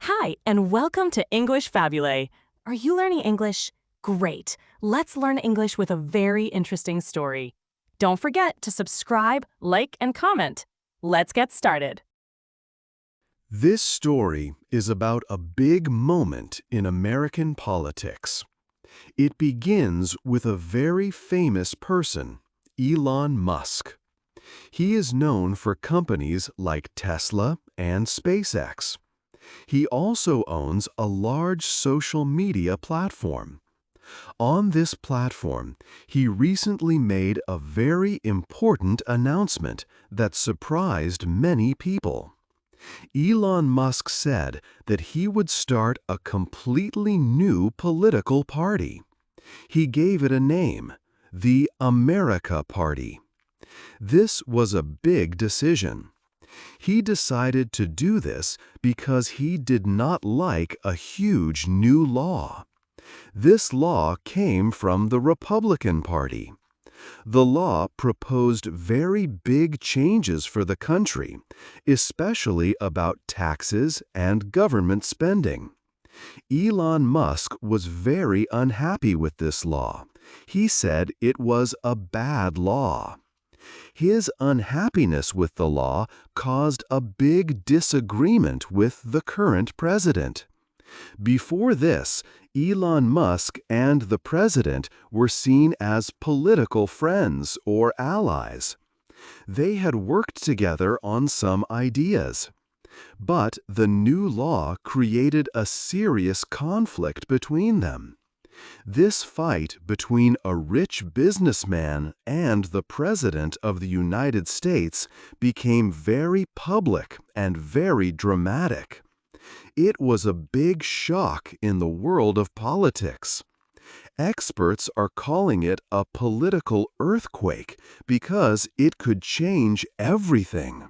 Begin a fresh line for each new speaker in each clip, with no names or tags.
Hi, and welcome to English-Fabule. Are you learning English? Great. Let's learn English with a very interesting story. Don't forget to subscribe, like, and comment. Let's get started.
This story is about a big moment in American politics. It begins with a very famous person, Elon Musk. He is known for companies like Tesla and SpaceX. He also owns a large social media platform. On this platform, he recently made a very important announcement that surprised many people. Elon Musk said that he would start a completely new political party. He gave it a name, the America Party. This was a big decision. He decided to do this because he did not like a huge new law. This law came from the Republican Party. The law proposed very big changes for the country, especially about taxes and government spending. Elon Musk was very unhappy with this law. He said it was a bad law. His unhappiness with the law caused a big disagreement with the current president. Before this, Elon Musk and the president were seen as political friends or allies. They had worked together on some ideas. But the new law created a serious conflict between them. This fight between a rich businessman and the President of the United States became very public and very dramatic. It was a big shock in the world of politics. Experts are calling it a political earthquake because it could change everything.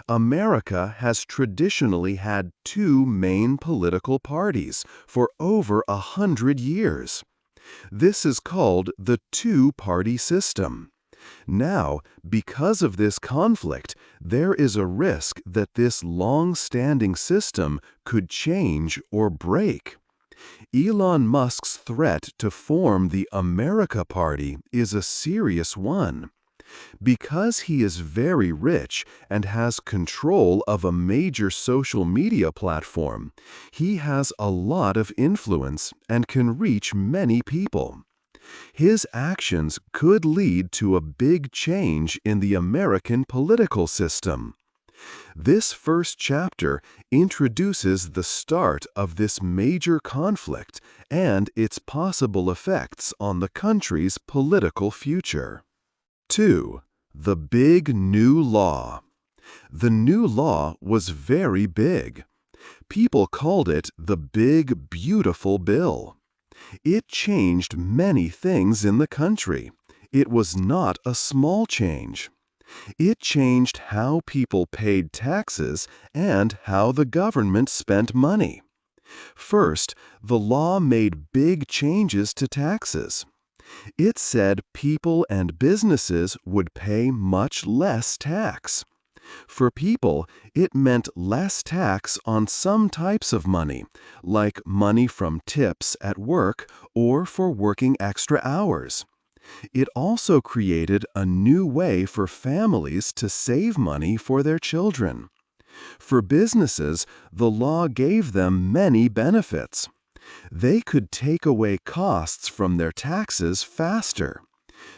America has traditionally had two main political parties for over 100 years. This is called the two-party system. Now, because of this conflict, there is a risk that this long-standing system could change or break. Elon Musk's threat to form the America Party is a serious one. Because he is very rich and has control of a major social media platform, he has a lot of influence and can reach many people. His actions could lead to a big change in the American political system. This first chapter introduces the start of this major conflict and its possible effects on the country's political future. 2. The Big New Law. The new law was very big. People called it the Big Beautiful Bill. It changed many things in the country. It was not a small change. It changed how people paid taxes and how the government spent money. First, the law made big changes to taxes. It said people and businesses would pay much less tax. For people, it meant less tax on some types of money, like money from tips at work or for working extra hours. It also created a new way for families to save money for their children. For businesses, the law gave them many benefits. They could take away costs from their taxes faster.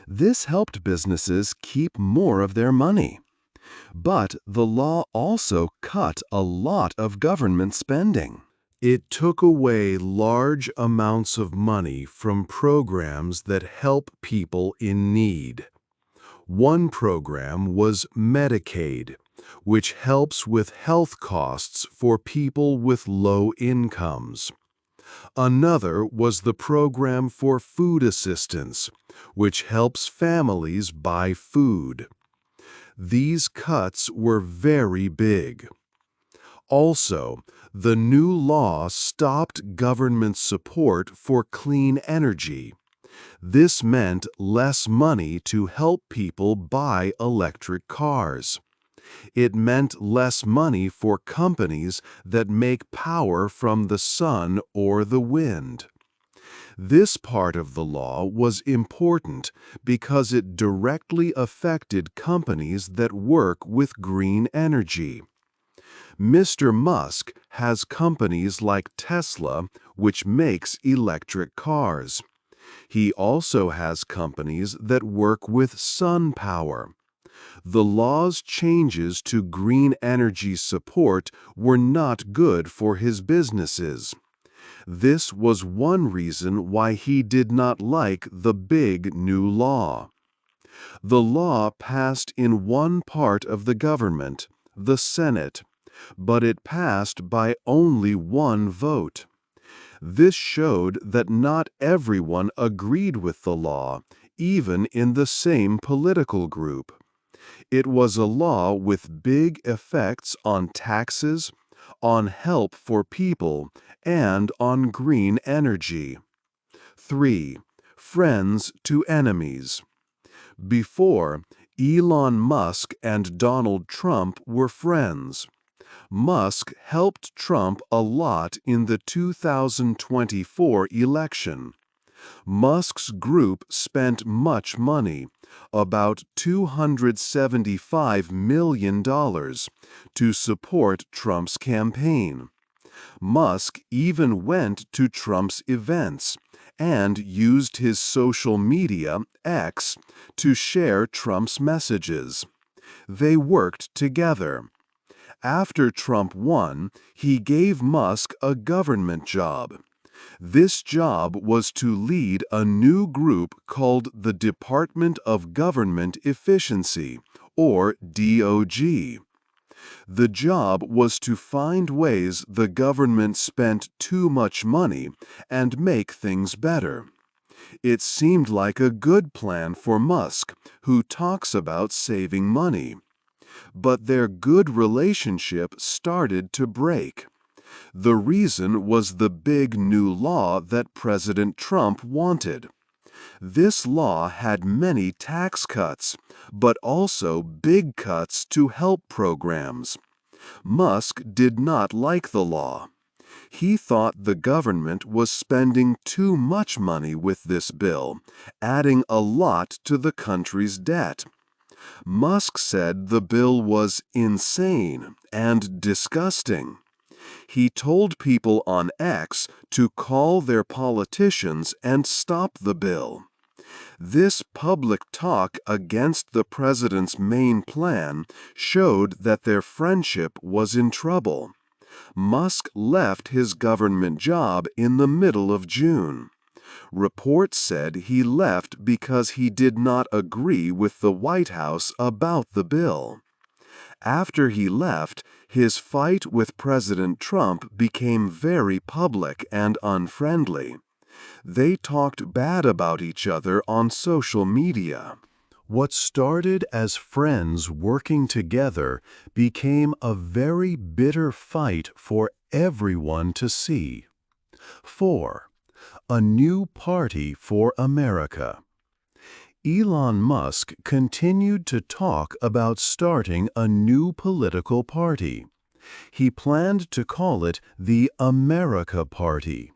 This helped businesses keep more of their money. But the law also cut a lot of government spending. It took away large amounts of money from programs that help people in need. One program was Medicaid, which helps with health costs for people with low incomes. Another was the program for food assistance, which helps families buy food. These cuts were very big. Also, the new law stopped government support for clean energy. This meant less money to help people buy electric cars. It meant less money for companies that make power from the sun or the wind. This part of the law was important because it directly affected companies that work with green energy. Mr. Musk has companies like Tesla, which makes electric cars. He also has companies that work with sun power. The law's changes to green energy support were not good for his businesses. This was one reason why he did not like the big new law. The law passed in one part of the government, the Senate, but it passed by only one vote. This showed that not everyone agreed with the law, even in the same political group. It was a law with big effects on taxes, on help for people, and on green energy. 3. Friends to enemies. Before, Elon Musk and Donald Trump were friends. Musk helped Trump a lot in the 2024 election. Musk's group spent much money, about $275 million, to support Trump's campaign. Musk even went to Trump's events and used his social media, X, to share Trump's messages. They worked together. After Trump won, he gave Musk a government job. This job was to lead a new group called the Department of Government Efficiency, or DOG. The job was to find ways the government spent too much money and make things better. It seemed like a good plan for Musk, who talks about saving money. But their good relationship started to break. The reason was the big new law that President Trump wanted. This law had many tax cuts, but also big cuts to help programs. Musk did not like the law. He thought the government was spending too much money with this bill, adding a lot to the country's debt. Musk said the bill was insane and disgusting. He told people on X to call their politicians and stop the bill. This public talk against the president's main plan showed that their friendship was in trouble. Musk left his government job in the middle of June. Reports said he left because he did not agree with the White House about the bill. After he left, his fight with President Trump became very public and unfriendly. They talked bad about each other on social media. What started as friends working together became a very bitter fight for everyone to see. 4. A new party for America. Elon Musk continued to talk about starting a new political party. He planned to call it the America Party.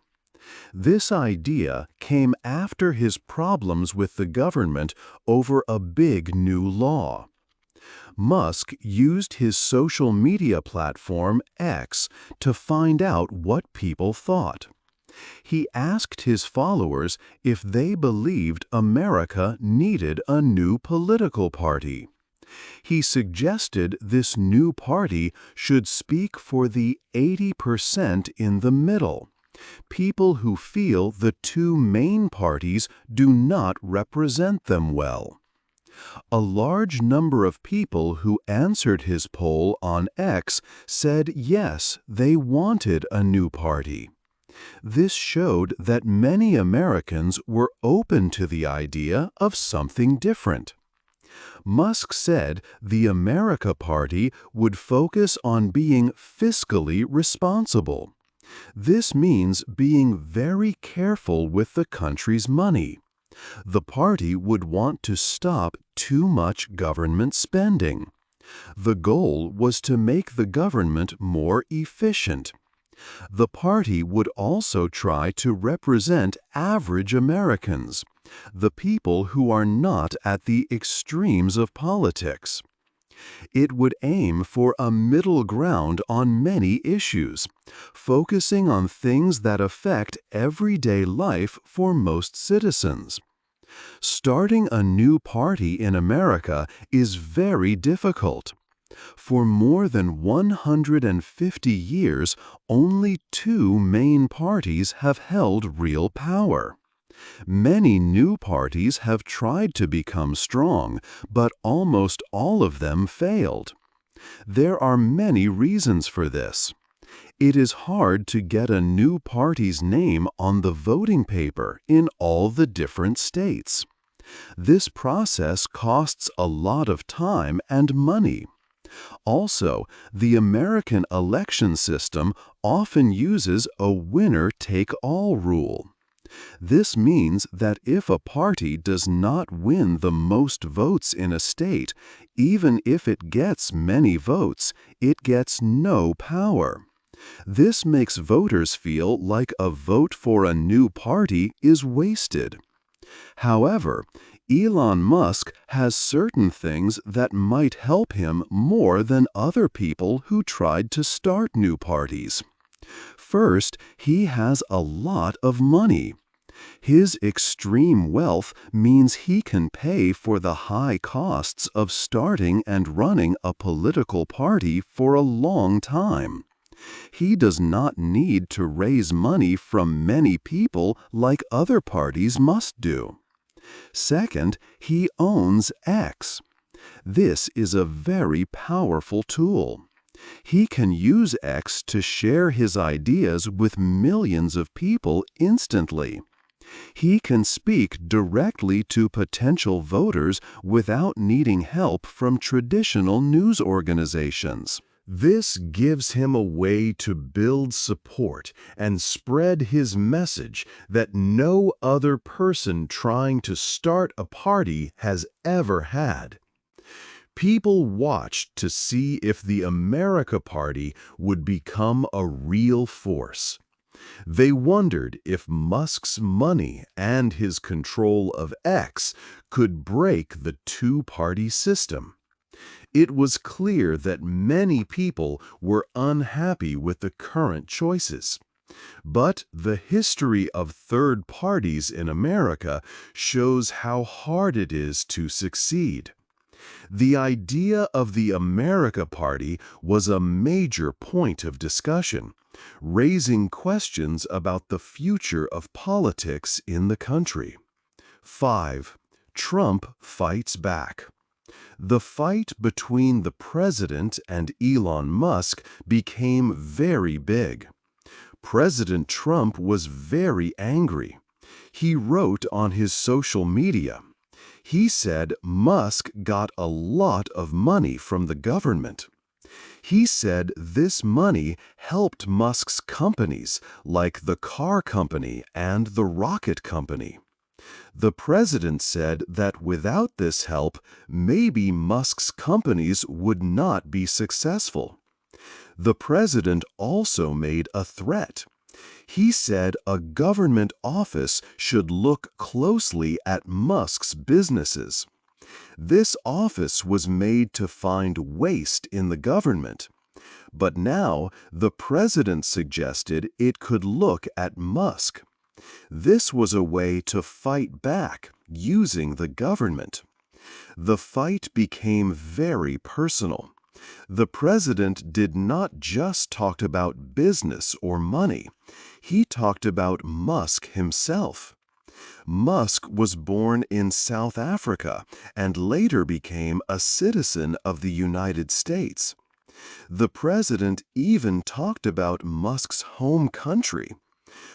This idea came after his problems with the government over a big new law. Musk used his social media platform X to find out what people thought. He asked his followers if they believed America needed a new political party. He suggested this new party should speak for the 80% in the middle, people who feel the two main parties do not represent them well. A large number of people who answered his poll on X said yes, they wanted a new party. This showed that many Americans were open to the idea of something different. Musk said the America Party would focus on being fiscally responsible. This means being very careful with the country's money. The party would want to stop too much government spending. The goal was to make the government more efficient. The party would also try to represent average Americans, the people who are not at the extremes of politics. It would aim for a middle ground on many issues, focusing on things that affect everyday life for most citizens. Starting a new party in America is very difficult. For more than 150 years, only two main parties have held real power. Many new parties have tried to become strong, but almost all of them failed. There are many reasons for this. It is hard to get a new party's name on the voting paper in all the different states. This process costs a lot of time and money. Also, the American election system often uses a winner-take-all rule. This means that if a party does not win the most votes in a state, even if it gets many votes, it gets no power. This makes voters feel like a vote for a new party is wasted. However, Elon Musk has certain things that might help him more than other people who tried to start new parties. First, he has a lot of money. His extreme wealth means he can pay for the high costs of starting and running a political party for a long time. He does not need to raise money from many people like other parties must do. Second, he owns X. This is a very powerful tool. He can use X to share his ideas with millions of people instantly. He can speak directly to potential voters without needing help from traditional news organizations. This gives him a way to build support and spread his message that no other person trying to start a party has ever had. People watched to see if the America Party would become a real force. They wondered if Musk's money and his control of X could break the two-party system. It was clear that many people were unhappy with the current choices. But the history of third parties in America shows how hard it is to succeed. The idea of the America Party was a major point of discussion, raising questions about the future of politics in the country. 5. Trump fights back. The fight between the president and Elon Musk became very big. President Trump was very angry. He wrote on his social media. He said Musk got a lot of money from the government. He said this money helped Musk's companies, like the car company and the rocket company. The president said that without this help, maybe Musk's companies would not be successful. The president also made a threat. He said a government office should look closely at Musk's businesses. This office was made to find waste in the government. But now the president suggested it could look at Musk. This was a way to fight back using the government. The fight became very personal. The president did not just talk about business or money. He talked about Musk himself. Musk was born in South Africa and later became a citizen of the United States. The president even talked about Musk's home country.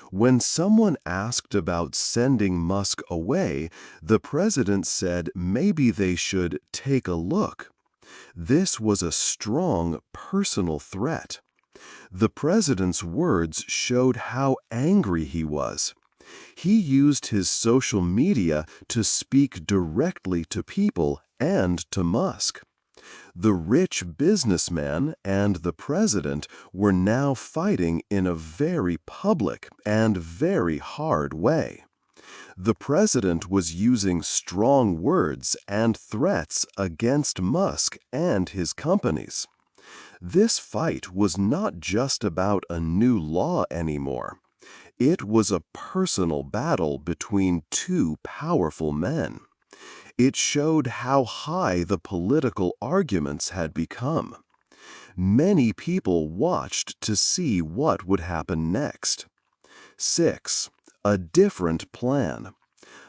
When someone asked about sending Musk away, the president said maybe they should take a look. This was a strong personal threat. The president's words showed how angry he was. He used his social media to speak directly to people and to Musk. The rich businessman and the president were now fighting in a very public and very hard way. The president was using strong words and threats against Musk and his companies. This fight was not just about a new law anymore. It was a personal battle between two powerful men. It showed how high the political arguments had become. Many people watched to see what would happen next. 6. A different plan.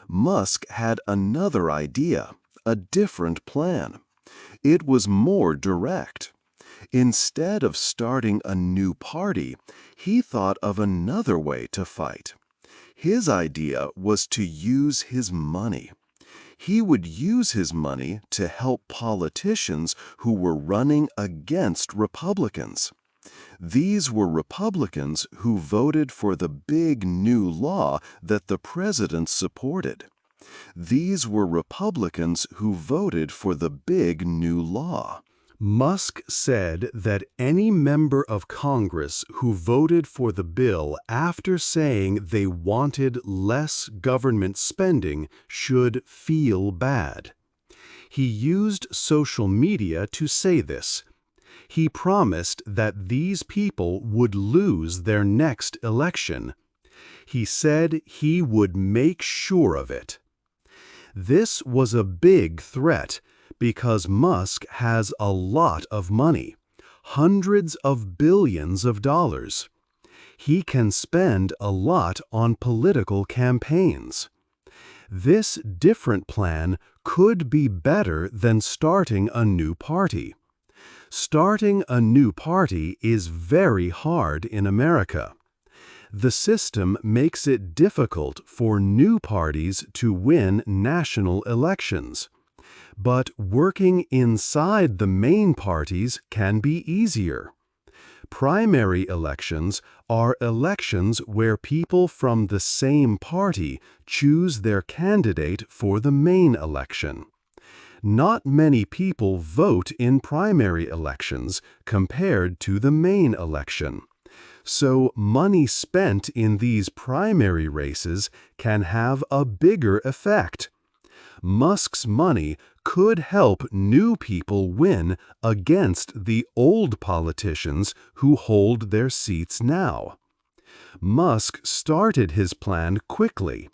Musk had another idea, a different plan. It was more direct. Instead of starting a new party, he thought of another way to fight. His idea was to use his money. He would use his money to help politicians who were running against Republicans. These were Republicans who voted for the big new law that the president supported. These were Republicans who voted for the big new law. Musk said that any member of Congress who voted for the bill after saying they wanted less government spending should feel bad. He used social media to say this. He promised that these people would lose their next election. He said he would make sure of it. This was a big threat because Musk has a lot of money, hundreds of billions of dollars. He can spend a lot on political campaigns. This different plan could be better than starting a new party. Starting a new party is very hard in America. The system makes it difficult for new parties to win national elections. But working inside the main parties can be easier. Primary elections are elections where people from the same party choose their candidate for the main election. Not many people vote in primary elections compared to the main election. So money spent in these primary races can have a bigger effect. Musk's money could help new people win against the old politicians who hold their seats now. Musk started his plan quickly.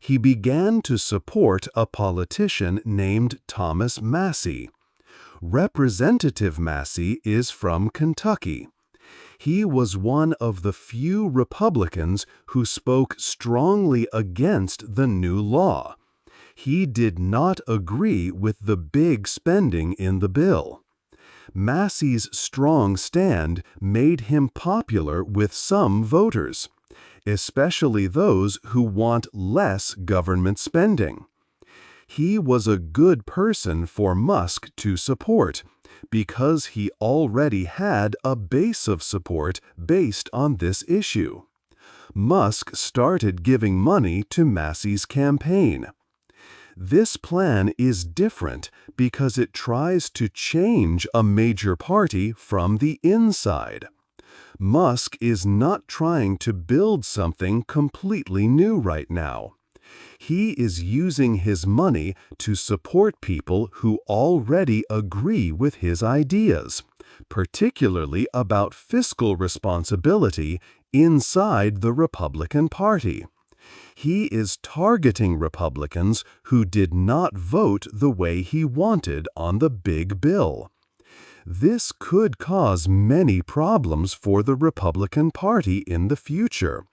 He began to support a politician named Thomas Massie. Representative Massie is from Kentucky. He was one of the few Republicans who spoke strongly against the new law. He did not agree with the big spending in the bill. Massie's strong stand made him popular with some voters, especially those who want less government spending. He was a good person for Musk to support because he already had a base of support based on this issue. Musk started giving money to Massie's campaign. This plan is different because it tries to change a major party from the inside. Musk is not trying to build something completely new right now. He is using his money to support people who already agree with his ideas, particularly about fiscal responsibility inside the Republican Party. He is targeting Republicans who did not vote the way he wanted on the big bill. This could cause many problems for the Republican Party in the future,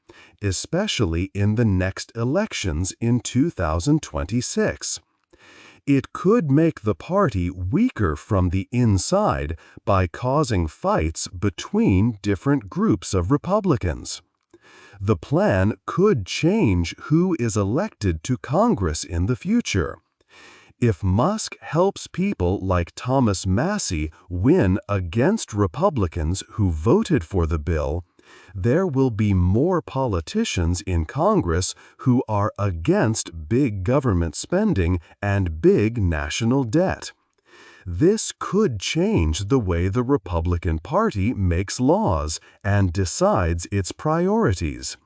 especially in the next elections in 2026. It could make the party weaker from the inside by causing fights between different groups of Republicans. The plan could change who is elected to Congress in the future. If Musk helps people like Thomas Massie win against Republicans who voted for the bill, there will be more politicians in Congress who are against big government spending and big national debt. This could change the way the Republican Party makes laws and decides its priorities.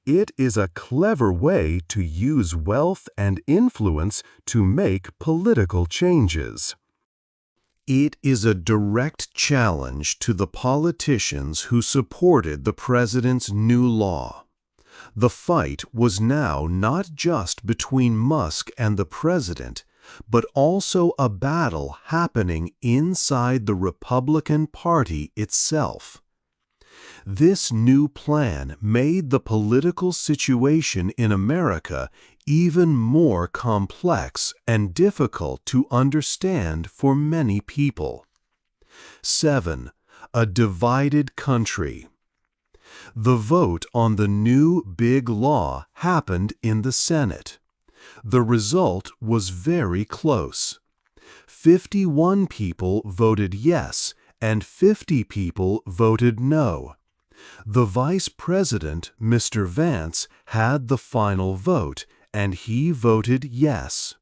It is a clever way to use wealth and influence to make political changes. It is a direct challenge to the politicians who supported the president's new law. The fight was now not just between Musk and the president, but also a battle happening inside the Republican Party itself. This new plan made the political situation in America even more complex and difficult to understand for many people. 7. A divided country. The vote on the new big law happened in the Senate. The result was very close. 51 people voted yes and 50 people voted no. The Vice President, Mr. Vance, had the final vote, and he voted yes.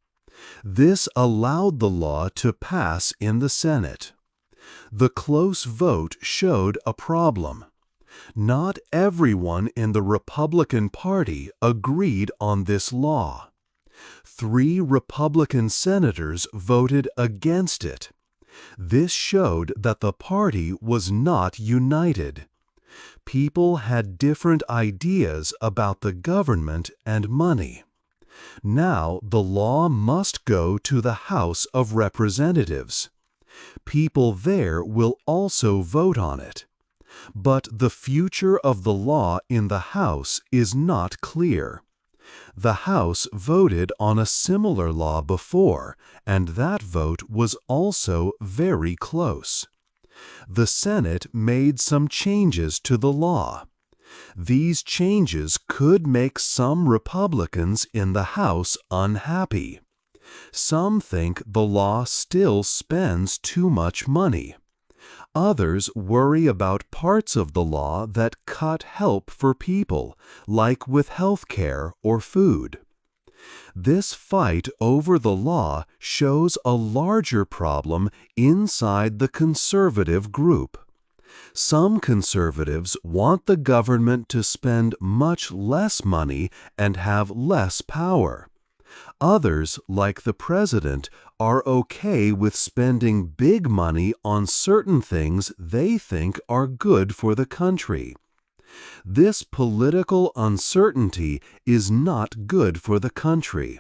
This allowed the law to pass in the Senate. The close vote showed a problem. Not everyone in the Republican Party agreed on this law. 3 Republican senators voted against it. This showed that the party was not united. People had different ideas about the government and money. Now the law must go to the House of Representatives. People there will also vote on it. But the future of the law in the House is not clear. The House voted on a similar law before, and that vote was also very close. The Senate made some changes to the law. These changes could make some Republicans in the House unhappy. Some think the law still spends too much money. Others worry about parts of the law that cut help for people, like with health care or food. This fight over the law shows a larger problem inside the conservative group. Some conservatives want the government to spend much less money and have less power. Others, like the president, are okay with spending big money on certain things they think are good for the country. This political uncertainty is not good for the country.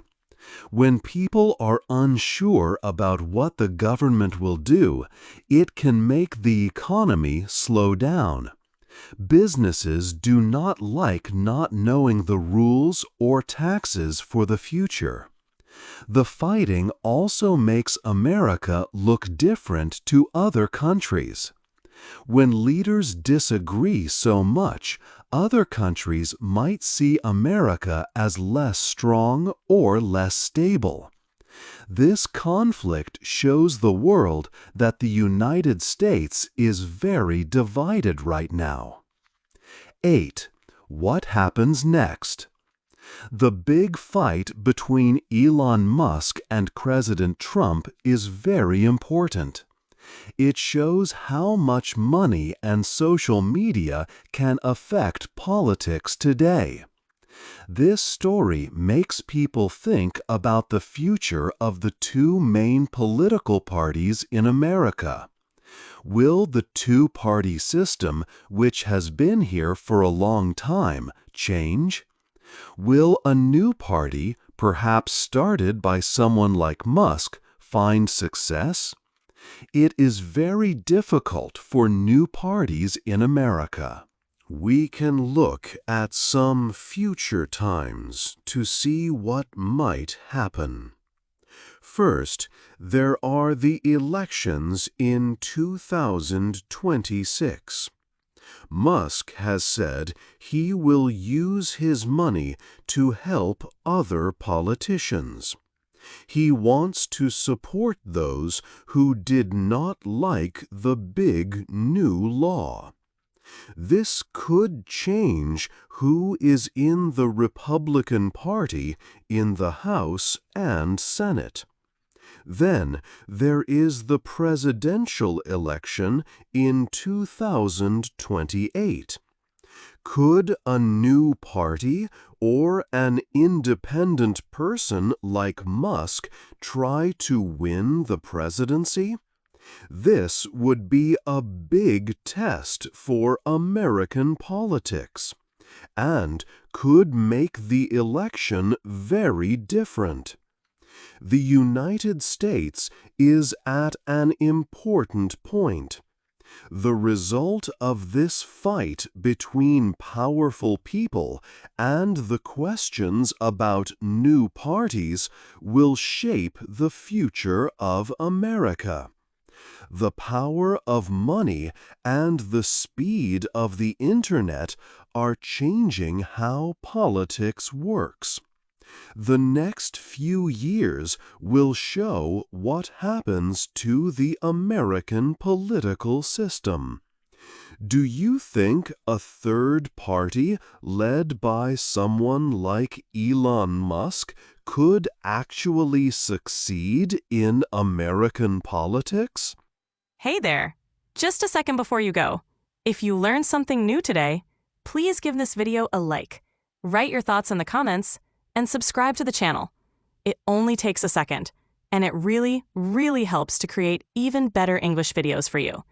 When people are unsure about what the government will do, it can make the economy slow down. Businesses do not like not knowing the rules or taxes for the future. The fighting also makes America look different to other countries. When leaders disagree so much, other countries might see America as less strong or less stable. This conflict shows the world that the United States is very divided right now. 8. What happens next? The big fight between Elon Musk and President Trump is very important. It shows how much money and social media can affect politics today. This story makes people think about the future of the 2 main political parties in America. Will the two-party system, which has been here for a long time, change? Will a new party, perhaps started by someone like Musk, find success? It is very difficult for new parties in America. We can look at some future times to see what might happen. First, there are the elections in 2026. Musk has said he will use his money to help other politicians. He wants to support those who did not like the big new law. This could change who is in the Republican Party in the House and Senate. Then there is the presidential election in 2028. Could a new party or an independent person like Musk try to win the presidency? This would be a big test for American politics and could make the election very different. The United States is at an important point. The result of this fight between powerful people and the questions about new parties will shape the future of America. The power of money and the speed of the Internet are changing how politics works. The next few years will show what happens to the American political system. Do you think a third party led by someone like Elon Musk could actually succeed in American politics?
Hey there! Just a second before you go. If you learned something new today, please give this video a like, write your thoughts in the comments, and subscribe to the channel. It only takes a second, and it really, really helps to create even better English videos for you.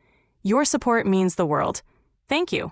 Your support means the world. Thank you.